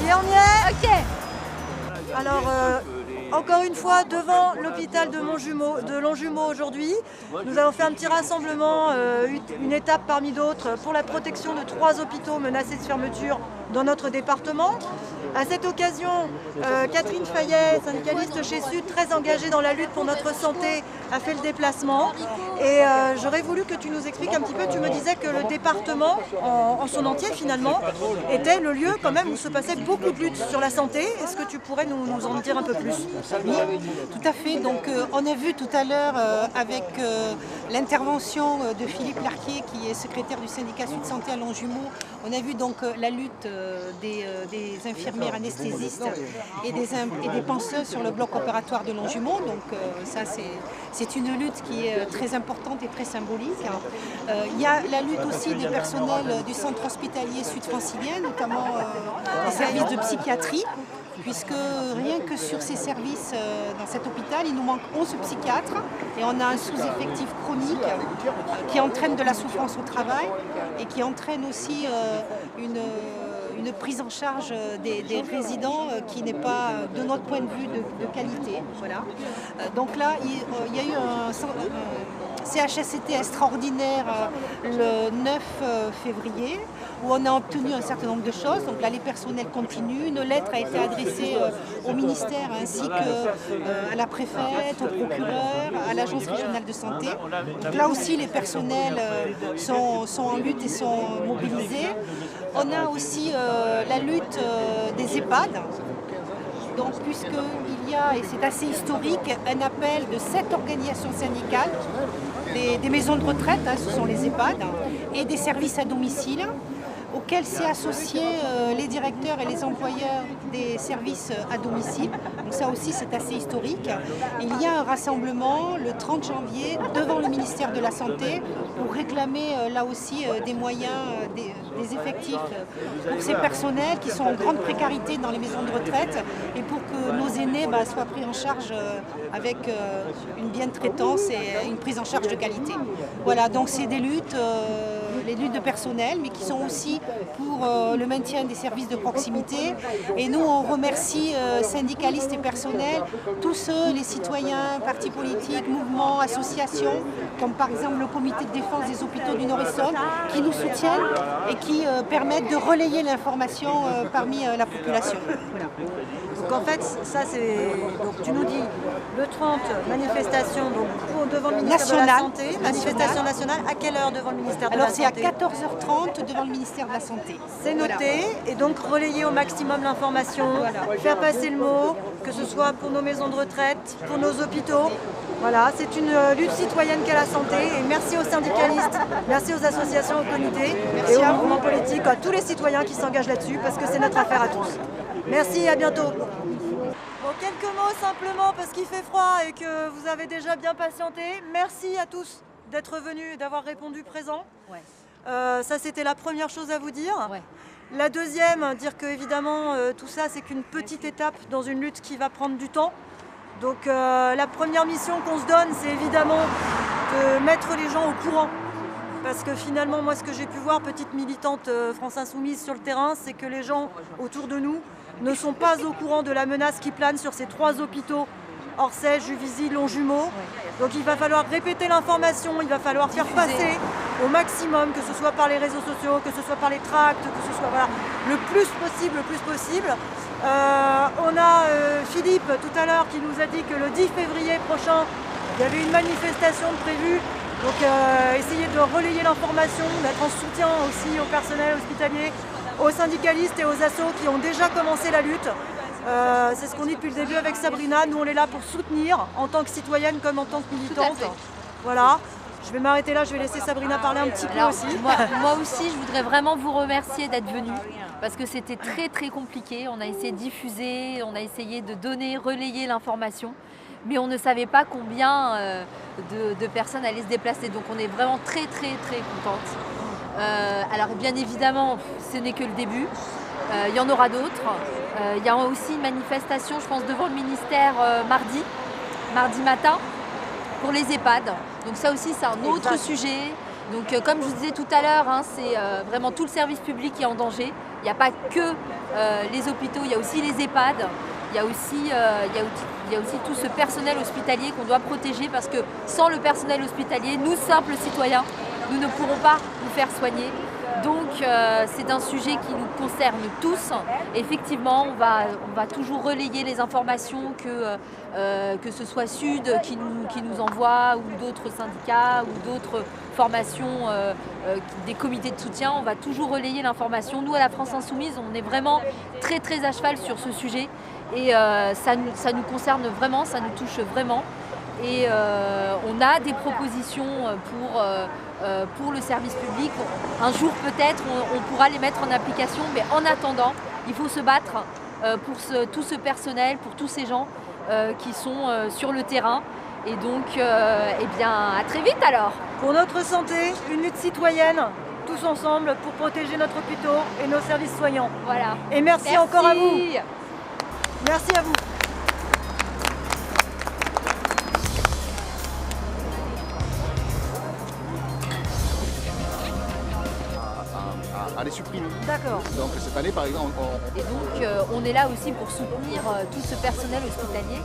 y est, on y est. Ok. Alors, encore une fois, devant l'hôpital de Longjumeau aujourd'hui, nous avons fait un petit rassemblement, une étape parmi d'autres, pour la protection de 3 hôpitaux menacés de fermeture dans notre département. À cette occasion, Catherine Fayet, syndicaliste chez Sud, très engagée dans la lutte pour notre santé, a fait le déplacement. Et j'aurais voulu que tu nous expliques un petit peu, tu me disais que le département, en son entier finalement, était le lieu quand même où se passait beaucoup de luttes sur la santé. Est-ce que tu pourrais nous en dire un peu plus? Oui, tout à fait. Donc on a vu tout à l'heure avec l'intervention de Philippe Larquier, qui est secrétaire du syndicat Sud Santé à Longjumeau, on a vu donc la lutte des infirmières anesthésistes et des penseuses sur le bloc opératoire de Longjumeau. Donc ça c'est une lutte qui est très importante et très symbolique. Il y a la lutte aussi des personnels du centre hospitalier sud-francilien, notamment des services de psychiatrie, puisque rien que sur ces services dans cet hôpital, il nous manque 11 psychiatres et on a un sous-effectif chronique qui entraîne de la souffrance au travail et qui entraîne aussi une prise en charge des résidents qui n'est pas, de notre point de vue, de qualité. Voilà. Donc là, il y a eu un CHSCT extraordinaire le 9 février où on a obtenu un certain nombre de choses. Donc là, les personnels continuent. Une lettre a été adressée au ministère ainsi qu'à la préfète, au procureur, à l'agence régionale de santé. Donc là aussi, les personnels sont en lutte et sont mobilisés. On a aussi la lutte des EHPAD. Donc, puisqu'il y a, et c'est assez historique, un appel de 7 organisations syndicales, des maisons de retraite, ce sont les EHPAD, et des services à domicile, auxquels s'est associé les directeurs et les employeurs des services à domicile. Donc ça aussi c'est assez historique. Il y a un rassemblement le 30 janvier devant le ministère de la Santé pour réclamer là aussi des moyens, des effectifs pour ces personnels qui sont en grande précarité dans les maisons de retraite et pour que nos aînés soient pris en charge avec une bien traitance et une prise en charge de qualité. Voilà, donc c'est des luttes, les luttes de personnel, mais qui sont aussi pour le maintien des services de proximité. Et nous, on remercie syndicalistes et personnels, tous ceux, les citoyens, partis politiques, mouvements, associations, comme par exemple le comité de défense des hôpitaux du Nord-Essonne, qui nous soutiennent et qui permettent de relayer l'information parmi la population. Voilà. Donc en fait, ça c'est. Donc tu nous dis le 30, manifestation devant le ministère de la Santé, manifestation nationale. À quelle heure devant le ministère de la Santé? Alors c'est à 14h30 devant le ministère de la Santé. C'est noté, voilà. Et donc relayer au maximum l'information, voilà. Faire passer le mot, que ce soit pour nos maisons de retraite, pour nos hôpitaux. Voilà, c'est une lutte citoyenne qu'est la santé. Et merci aux syndicalistes, merci aux associations, aux comités, merci et aux mouvements politiques, à tous les citoyens qui s'engagent là-dessus, parce que c'est notre affaire à tous. Merci, à bientôt. Bon, quelques mots simplement parce qu'il fait froid et que vous avez déjà bien patienté. Merci à tous d'être venus et d'avoir répondu présent. Ouais. Ça, c'était la première chose à vous dire. Ouais. La deuxième, dire que évidemment tout ça, c'est qu'une petite étape dans une lutte qui va prendre du temps. Donc la première mission qu'on se donne, c'est évidemment de mettre les gens au courant. Parce que finalement, moi, ce que j'ai pu voir, petite militante France Insoumise sur le terrain, c'est que les gens autour de nous ne sont pas au courant de la menace qui plane sur ces 3 hôpitaux, Orsay, Juvisy, Longjumeau. Donc il va falloir répéter l'information, il va falloir faire passer au maximum, que ce soit par les réseaux sociaux, que ce soit par les tracts, que ce soit le plus possible. On a Philippe tout à l'heure qui nous a dit que le 10 février prochain, il y avait une manifestation prévue. Donc essayez de relayer l'information, d'être en soutien aussi au personnel hospitalier, aux syndicalistes et aux assos qui ont déjà commencé la lutte. C'est ce qu'on dit depuis le début avec Sabrina, nous on est là pour soutenir en tant que citoyenne comme en tant que militante. Voilà, je vais m'arrêter là, je vais laisser Sabrina parler un petit peu aussi. Moi aussi, je voudrais vraiment vous remercier d'être venus parce que c'était très compliqué. On a essayé de diffuser, on a essayé de donner, relayer l'information, mais on ne savait pas combien de personnes allaient se déplacer. Donc on est vraiment très contente. Alors bien évidemment, ce n'est que le début. Il y en aura d'autres. Il y a aussi une manifestation, je pense, devant le ministère mardi matin, pour les EHPAD. Donc ça aussi, c'est un autre sujet. Donc comme je vous disais tout à l'heure, hein, c'est vraiment tout le service public qui est en danger. Il n'y a pas que les hôpitaux, il y a aussi les EHPAD, il y a aussi tout ce personnel hospitalier qu'on doit protéger parce que sans le personnel hospitalier, nous simples citoyens, nous ne pourrons pas nous faire soigner. Donc c'est un sujet qui nous concerne tous. Effectivement, on va toujours relayer les informations que ce soit Sud qui nous envoie ou d'autres syndicats ou d'autres formations, des comités de soutien. On va toujours relayer l'information. Nous, à la France Insoumise, on est vraiment très très à cheval sur ce sujet et ça nous concerne vraiment, ça nous touche vraiment. Et on a des propositions pour le service public. Un jour peut-être on pourra les mettre en application, mais en attendant, il faut se battre pour tout ce personnel, pour tous ces gens qui sont sur le terrain. Et donc, eh bien, à très vite alors. Pour notre santé, une lutte citoyenne, tous ensemble, pour protéger notre hôpital et nos services soignants. Voilà. Et merci encore à vous. Merci à vous. À les supprimer. D'accord. Donc cette année par exemple, Et donc on est là aussi pour soutenir tout ce personnel hospitalier.